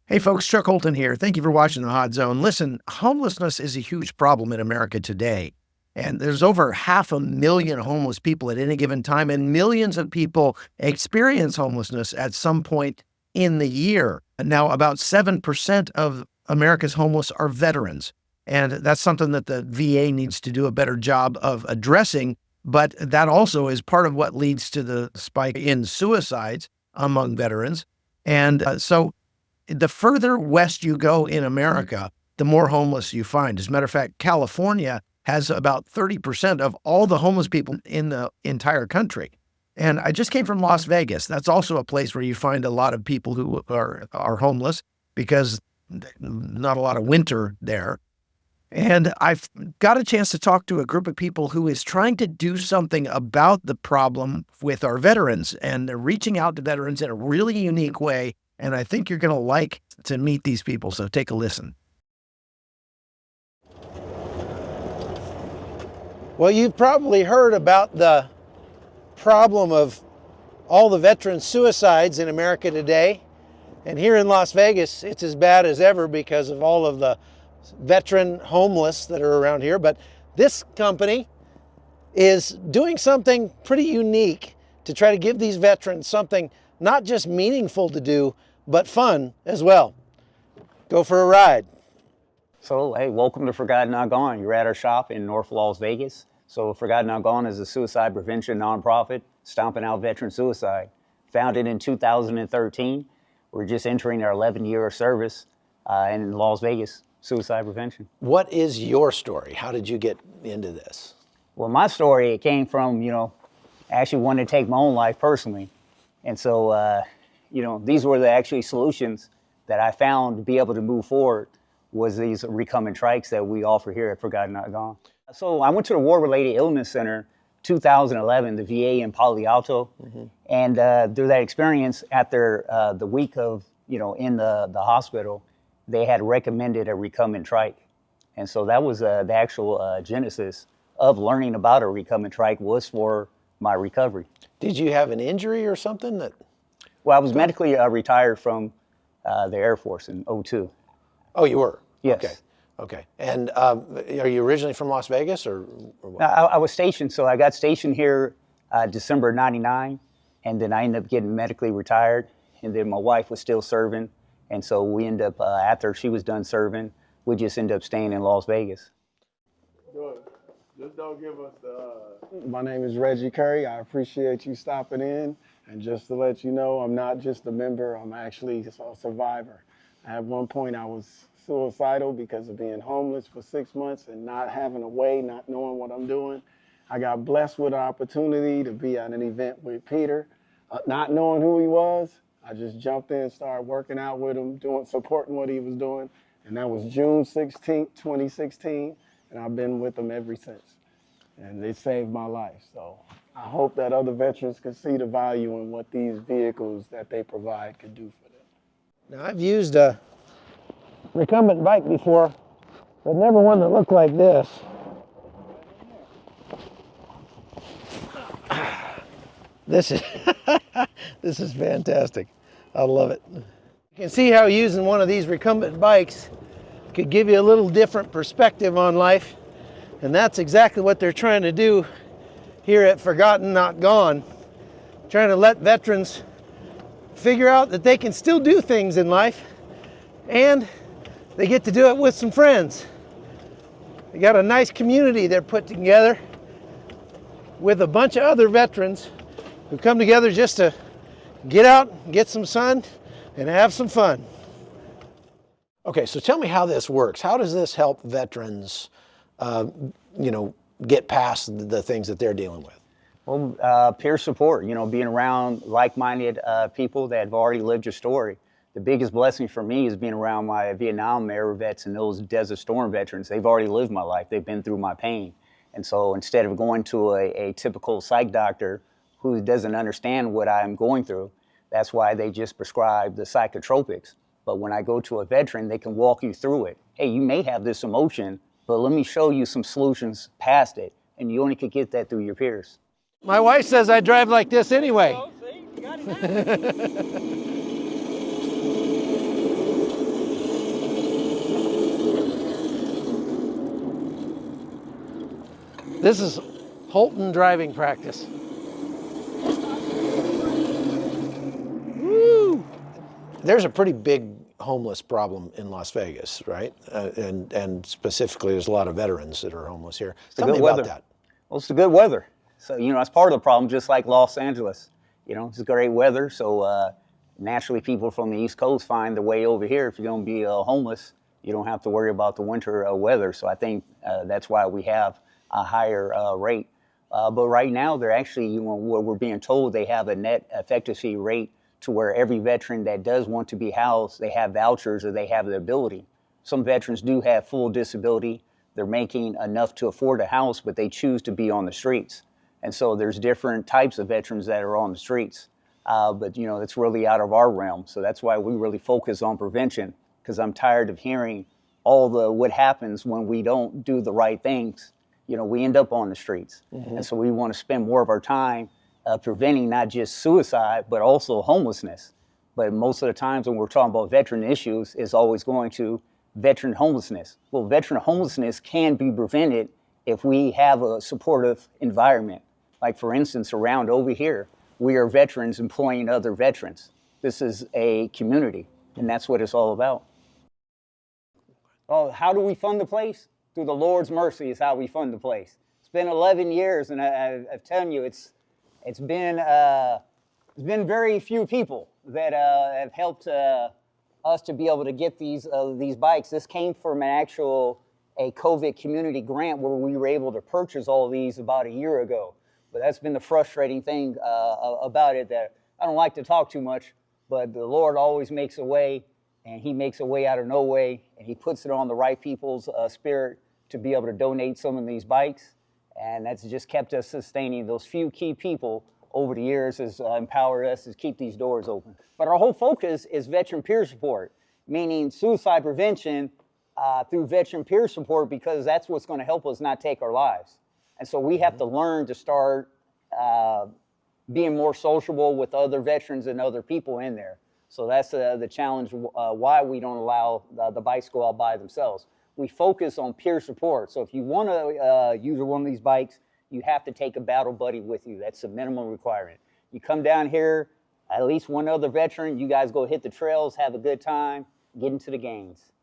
Hey folks, Chuck Holton here. Thank you for watching The Hot Zone. Listen, homelessness is a huge problem in America today. And there's over 500,000 homeless people at any given time, and millions of people experience homelessness at some point in the year. Now, about 7% of America's homeless are veterans. And that's something that the VA needs to do a better job of addressing. But that also is part of what leads to the spike in suicides among veterans. And so the further west you go in America, the more homeless you find. As a matter of fact, California has about 30% of all the homeless people in the entire country. And I just came from Las Vegas. That's also a place where you find a lot of people who are homeless because not a lot of winter there. And I've got a chance to talk to a group of people who is trying to do something about the problem with our veterans. And they're reaching out to veterans in a really unique way. And I think you're going to like to meet these people. So take a listen. Well, you've probably heard about the problem of all the veteran suicides in America today. And here in Las Vegas, it's as bad as ever because of all of the veteran homeless that are around here. But this company is doing something pretty unique to try to give these veterans something not just meaningful to do, but fun as well. Go for a ride. So, hey, welcome to Forgotten Not Gone. You're at our shop in North Las Vegas. So, Forgotten Not Gone is a suicide prevention nonprofit stomping out veteran suicide. Founded in 2013. We're just entering our 11th year of service in Las Vegas, suicide prevention. What is your story? How did you get into this? Well, my story, it came from, I actually wanted to take my own life personally. And so, these were the actually solutions that I found to be able to move forward was these recumbent trikes that we offer here at Forgotten Not Gone. So I went to the War-Related Illness Center 2011, the VA in Palo Alto. Mm-hmm. And through that experience, after the week of, in the hospital, they had recommended a recumbent trike. And so that was the actual genesis of learning about a recumbent trike was for my recovery. Did you have an injury or something that? Well, I was medically retired from the Air Force in '02. Oh, you were? Yes. Okay. And are you originally from Las Vegas or what? I was stationed. So I got stationed here December '99, and then I ended up getting medically retired. And then my wife was still serving. And so we ended up, after she was done serving, we just ended up staying in Las Vegas. Good. Just don't give us the... My name is Reggie Curry. I appreciate you stopping in. And just to let you know, I'm not just a member, I'm actually a survivor. At one point, I was suicidal because of being homeless for 6 months and not having a way, not knowing what I'm doing. I got blessed with an opportunity to be at an event with Peter. Not knowing who he was, I just jumped in, started working out with him, supporting what he was doing. And that was June 16th, 2016. And I've been with him ever since. And it saved my life. So I hope that other veterans can see the value in what these vehicles that they provide could do for them. Now, I've used a recumbent bike before, but never one that looked like this. This is fantastic. I love it. You can see how using one of these recumbent bikes could give you a little different perspective on life. And that's exactly what they're trying to do here at Forgotten Not Gone. Trying to let veterans figure out that they can still do things in life and they get to do it with some friends. They got a nice community they're put together with a bunch of other veterans who come together just to get out, get some sun, and have some fun. Okay, so tell me how this works. How does this help veterans, get past the things that they're dealing with? Well, peer support, being around like-minded people that have already lived your story. The biggest blessing for me is being around my Vietnam era vets and those Desert Storm veterans. They've already lived my life. They've been through my pain. And so instead of going to a typical psych doctor who doesn't understand what I'm going through, that's why they just prescribe the psychotropics. But when I go to a veteran, they can walk you through it. Hey, you may have this emotion, but let me show you some solutions past it. And you only could get that through your peers. My wife says I drive like this anyway. This is Holton driving practice. Woo! There's a pretty big homeless problem in Las Vegas, right? And specifically, there's a lot of veterans that are homeless here. Tell me about that. Well, it's the good weather. So, that's part of the problem, just like Los Angeles. It's great weather, so naturally people from the East Coast find their way over here. If you're going to be homeless, you don't have to worry about the winter weather. So I think that's why we have a higher rate. But right now, they're actually, what we're being told, they have a net effectiveness rate to where every veteran that does want to be housed, they have vouchers or they have the ability. Some veterans do have full disability. They're making enough to afford a house, but they choose to be on the streets. And so there's different types of veterans that are on the streets. But it's really out of our realm. So that's why we really focus on prevention, because I'm tired of hearing what happens when we don't do the right things. We end up on the streets. Mm-hmm. And so we want to spend more of our time preventing not just suicide, but also homelessness. But most of the times when we're talking about veteran issues, it's always going to veteran homelessness. Well, veteran homelessness can be prevented if we have a supportive environment. Like, for instance, around over here, we are veterans employing other veterans. This is a community, and that's what it's all about. Oh, how do we fund the place? Through the Lord's mercy is how we fund the place. It's been 11 years, and I'm telling you, it's been very few people that have helped us to be able to get these bikes. This came from a COVID community grant where we were able to purchase all of these about a year ago. But that's been the frustrating thing about it, that I don't like to talk too much, but the Lord always makes a way, and he makes a way out of no way, and he puts it on the right people's spirit to be able to donate some of these bikes. And that's just kept us sustaining. Those few key people over the years has empowered us to keep these doors open. But our whole focus is veteran peer support, meaning suicide prevention through veteran peer support, because that's what's going to help us not take our lives. And so we have to learn to start being more sociable with other veterans and other people in there. So that's the challenge, why we don't allow the bikes to go out by themselves. We focus on peer support. So if you want to use one of these bikes, you have to take a battle buddy with you. That's the minimum requirement. You come down here, at least one other veteran, you guys go hit the trails, have a good time, get into the games.